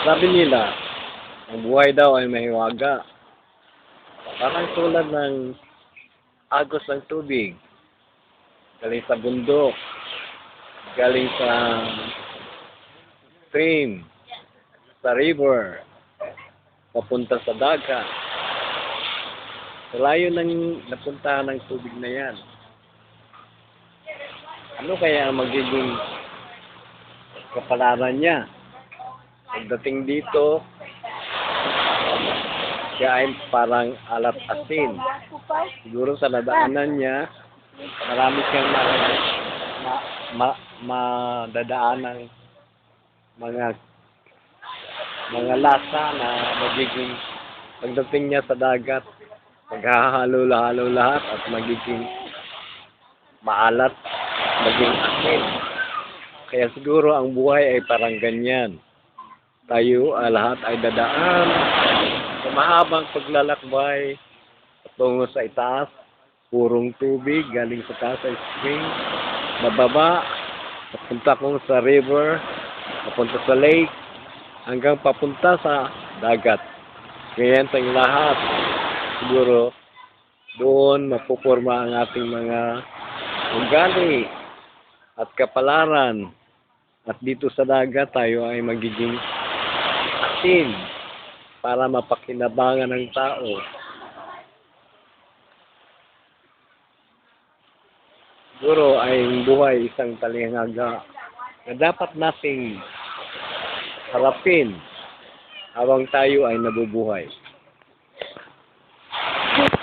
Sabi nila, ang buhay daw ay mahiwaga. Parang tulad ng agos ng tubig. Galing sa bundok. Galing sa stream. Sa river. Papunta sa dagat. Layo ng napuntahan ng tubig na yan. Ano kaya ang magiging kapalaran niya? Pagdating dito, siya ay parang alat asin. Siguro sa nadaanan niya, marami siyang madadaan ng mga lasa na magiging pagdating niya sa dagat, maghahalo-halo lahat at magiging maalat, maging asin. Kaya siguro ang buhay ay parang ganyan. Tayo lahat ay dadaan sa mahabang paglalakbay patungo sa itaas, purong tubig galing sa taas ay spring, bababa, papunta kong sa river, papunta sa lake, hanggang papunta sa dagat. Ganyan tayong lahat. Siguro doon mapuporma ang ating mga ugali at kapalaran. At dito sa dagat tayo ay magiging asin para mapakinabangan ng tao. Siguro ay buhay isang talinghaga na dapat nating harapin habang tayo ay nabubuhay.